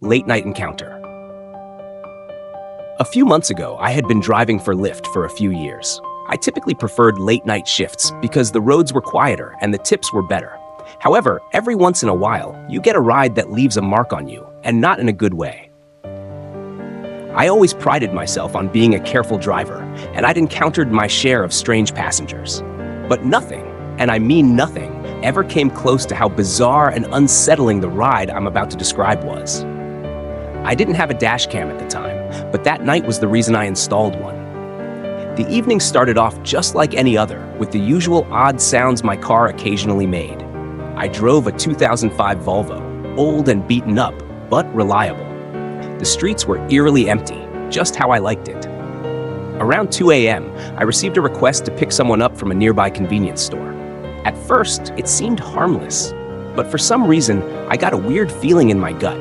Late night encounter. A few months ago, I had been driving for Lyft for a few years. I typically preferred late night shifts because the roads were quieter and the tips were better. However, every once in a while, you get a ride that leaves a mark on you, and not in a good way. I always prided myself on being a careful driver, and I'd encountered my share of strange passengers. But nothing, and I mean nothing, ever came close to how bizarre and unsettling the ride I'm about to describe was. I didn't have a dash cam at the time, but that night was the reason I installed one. The evening started off just like any other, with the usual odd sounds my car occasionally made. I drove a 2005 Volvo, old and beaten up, but reliable. The streets were eerily empty, just how I liked it. Around 2 a.m., I received a request to pick someone up from a nearby convenience store. At first, it seemed harmless, but for some reason, I got a weird feeling in my gut.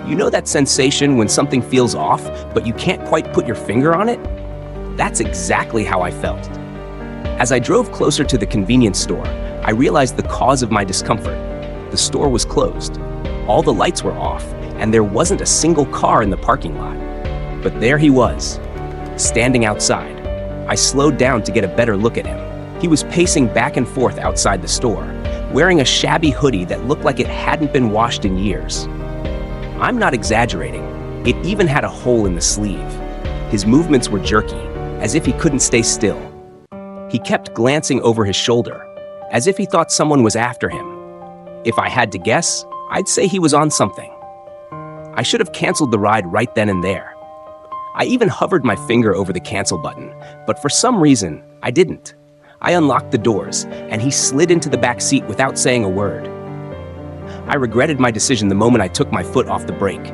You know that sensation when something feels off, but you can't quite put your finger on it? That's exactly how I felt. As I drove closer to the convenience store, I realized the cause of my discomfort. The store was closed. All the lights were off, and there wasn't a single car in the parking lot. But there he was, standing outside. I slowed down to get a better look at him. He was pacing back and forth outside the store, wearing a shabby hoodie that looked like it hadn't been washed in years. I'm not exaggerating. It even had a hole in the sleeve. His movements were jerky, as if he couldn't stay still. He kept glancing over his shoulder, as if he thought someone was after him. If I had to guess, I'd say he was on something. I should have canceled the ride right then and there. I even hovered my finger over the cancel button, but for some reason, I didn't. I unlocked the doors, and he slid into the back seat without saying a word. I regretted my decision the moment I took my foot off the brake.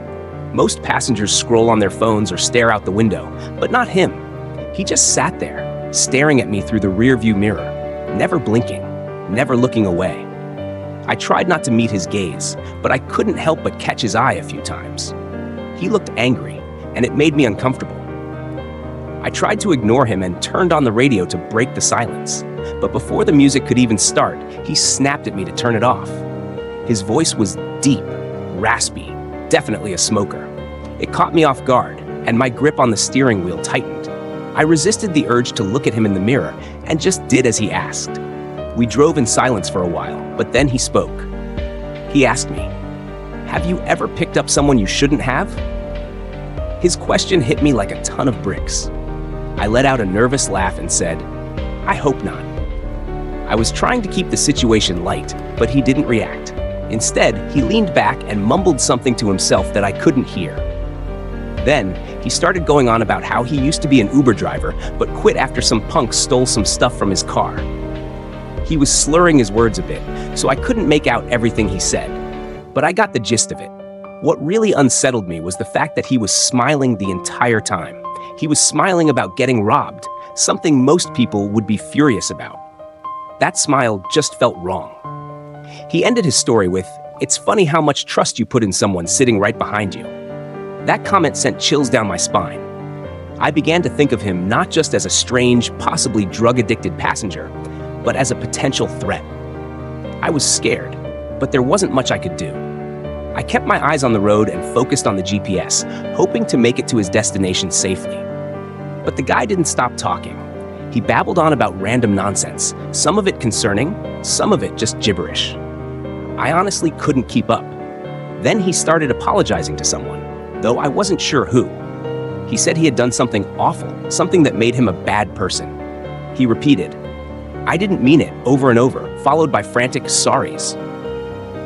Most passengers scroll on their phones or stare out the window, but not him. He just sat there, staring at me through the rearview mirror, never blinking, never looking away. I tried not to meet his gaze, but I couldn't help but catch his eye a few times. He looked angry, and it made me uncomfortable. I tried to ignore him and turned on the radio to break the silence, but before the music could even start, he snapped at me to turn it off. His voice was deep, raspy, definitely a smoker. It caught me off guard, and my grip on the steering wheel tightened. I resisted the urge to look at him in the mirror and just did as he asked. We drove in silence for a while, but then he spoke. He asked me, "Have you ever picked up someone you shouldn't have?" His question hit me like a ton of bricks. I let out a nervous laugh and said, "I hope not." I was trying to keep the situation light, but he didn't react. Instead, he leaned back and mumbled something to himself that I couldn't hear. Then, he started going on about how he used to be an Uber driver, but quit after some punk stole some stuff from his car. He was slurring his words a bit, so I couldn't make out everything he said, but I got the gist of it. What really unsettled me was the fact that he was smiling the entire time. He was smiling about getting robbed, something most people would be furious about. That smile just felt wrong. He ended his story with, "It's funny how much trust you put in someone sitting right behind you." That comment sent chills down my spine. I began to think of him not just as a strange, possibly drug-addicted passenger, but as a potential threat. I was scared, but there wasn't much I could do. I kept my eyes on the road and focused on the GPS, hoping to make it to his destination safely. But the guy didn't stop talking. He babbled on about random nonsense, some of it concerning, some of it just gibberish. I honestly couldn't keep up. Then he started apologizing to someone, though I wasn't sure who. He said he had done something awful, something that made him a bad person. He repeated, "I didn't mean it," over and over, followed by frantic sorries.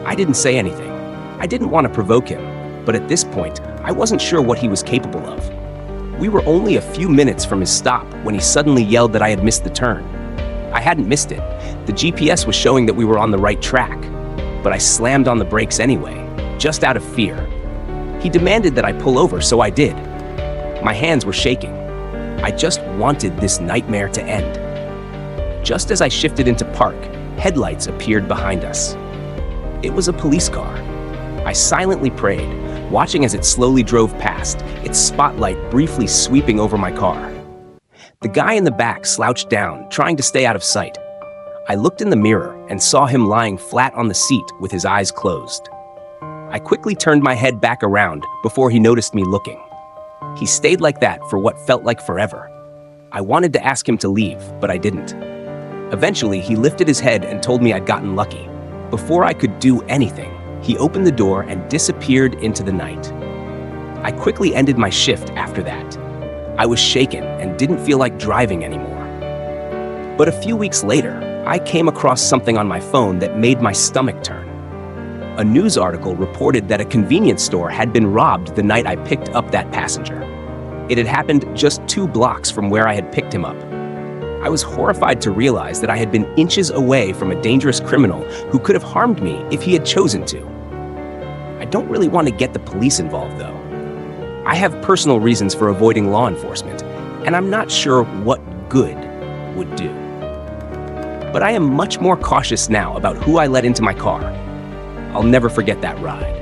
I didn't say anything. I didn't want to provoke him, but at this point, I wasn't sure what he was capable of. We were only a few minutes from his stop when he suddenly yelled that I had missed the turn. I hadn't missed it. The GPS was showing that we were on the right track, but I slammed on the brakes anyway, just out of fear. He demanded that I pull over, so I did. My hands were shaking. I just wanted this nightmare to end. Just as I shifted into park, headlights appeared behind us. It was a police car. I silently prayed, watching as it slowly drove past, its spotlight briefly sweeping over my car. The guy in the back slouched down, trying to stay out of sight. I looked in the mirror and saw him lying flat on the seat with his eyes closed. I quickly turned my head back around before he noticed me looking. He stayed like that for what felt like forever. I wanted to ask him to leave, but I didn't. Eventually, he lifted his head and told me I'd gotten lucky. Before I could do anything, he opened the door and disappeared into the night. I quickly ended my shift after that. I was shaken and didn't feel like driving anymore. But a few weeks later, I came across something on my phone that made my stomach turn. A news article reported that a convenience store had been robbed the night I picked up that passenger. It had happened just 2 blocks from where I had picked him up. I was horrified to realize that I had been inches away from a dangerous criminal who could have harmed me if he had chosen to. I don't really want to get the police involved, though. I have personal reasons for avoiding law enforcement, and I'm not sure what good would do. But I am much more cautious now about who I let into my car. I'll never forget that ride.